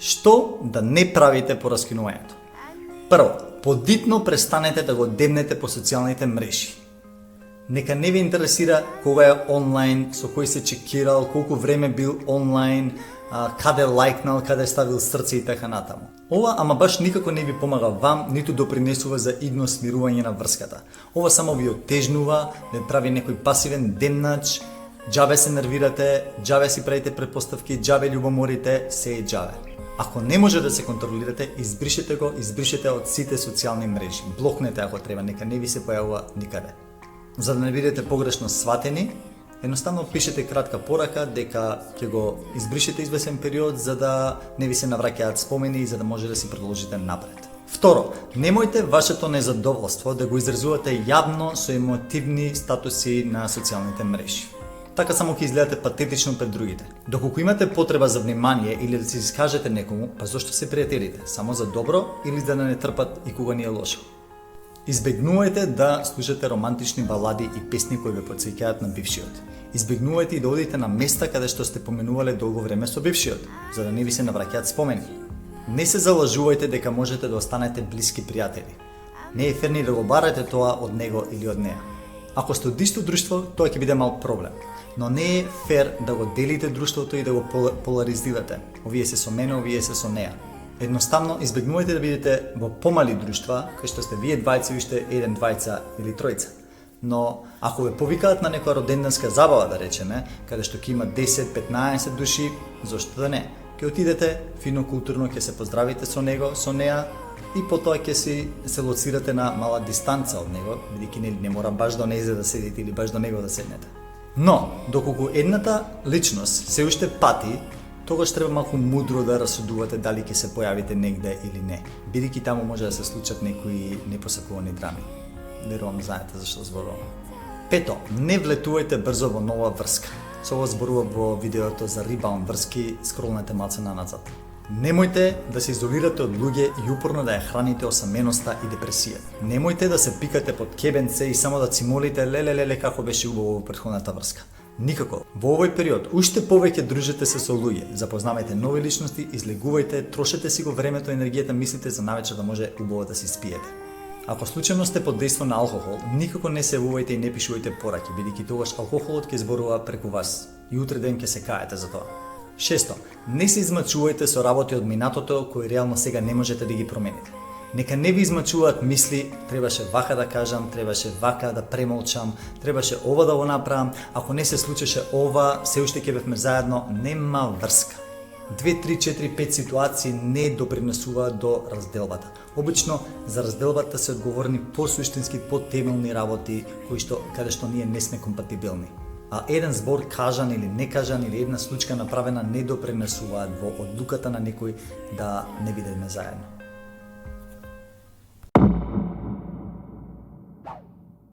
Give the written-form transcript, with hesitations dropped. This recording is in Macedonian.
Што да не правите по раскинувањето? Прво, подитно престанете да го демнете по социјалните мрежи. Нека не ви интересира кога е онлайн, со кој се чекирал, колку време бил онлайн, каде лајкнал, каде ставил срце и така натаму. Ова ама баш никако не ви помага вам, ниту допринесува за идно смирување на врската. Ова само ви оттежнува, ве прави некој пасивен демнач, џабе се нервирате, џабе си правите предпоставки, џабе љубоморите, се е џабе. Ако не може да се контролирате, избришете го, избришете од сите социјални мрежи. Блокнете ако треба, нека не ви се појавува никаде. За да не бидете погрешно сватени, едноставно пишете кратка порака дека ќе го избришете извесен период за да не ви се навраќаат спомени и за да може да си продолжите напред. Второ, немојте вашето незадоволство да го изразувате јавно со емотивни статуси на социјалните мрежи. Така само ќе изгледате патетично пред другите. Доколку имате потреба за внимание или да се искажете некому, па зошто се пријателите? Само за добро или да не трпат и кога ни е лошо? Избегнувајте да слушате романтични балади и песни кои ве потсеќаат на бившиот. Избегнувајте и да одите на места каде што сте поминувале долго време со бившиот, за да не ви се навраќаат спомени. Не се залажувајте дека можете да останете блиски пријатели. Не е фер ни да го барате тоа од него или од неа. Ако сте од исто друштво, тоа ќе биде мал проблем. Но не е фер да го делите друштвото и да го поларизирате. Овие се со мене, овие се со неа. Едноставно, избегнувајте да бидете во помали друштва, кај што сте вие двајца, уште еден, двајца или тројца. Но, ако ве повикаат на некоја роденденска забава, да речеме, каде што ќе има 10-15 души, зошто да не? Ќе отидете, фино културно ќе се поздравите со него, со неа, и потоа ќе се лоцирате на мала дистанца од него, бидејќи не мора баш до незе да седите или баш до него да седнете. Но, доколку едната личност се уште пати, тогаш треба малку мудро да расудувате дали ќе се појавите негде или не, бидејќи таму може да се случат некои непосакувани драми. Верувам знаете зашто зборувам. Пето, не влетувајте брзо во нова врска. Со ова зборувам во видеото за ребаунд врски, скролнете малце назад. Немојте да се изолирате од луѓе и упорно да ја храните осаменоста и депресија. Немојте да се пикате под кебенце и само да цимолите леле како беше убаво во претходната врска. Никако. Во овој период уште повеќе дружете се со луѓе, запознавајте нови личности, излегувајте, трошете си го времето и енергијата, мислите за навечер да може убаво да си спиете. Ако случајно сте под дејство на алкохол, никако не се јавувајте и не пишувајте пораки, бидејќи тогаш алкохолот ќе зборува преку вас и утре ден ќе се каете за тоа. Шесто, не се измачувајте со работи од минатото кои реално сега не можете да ги промените. Нека не ви измачуваат мисли, требаше вака да кажам, требаше вака да премолчам, требаше ова да го направам, ако не се случеше ова, се уште ќе бевме заедно, нема врска. 2, 3, 4, 5 ситуации не допринесуваат до разделбата. Обично за разделбата се одговорни посуштински, потемелни работи каде што ние не сме компатибилни. А еден збор кажан или не кажан или една случка направена не допринесуваат во одлуката на некој да не бидеме заедно.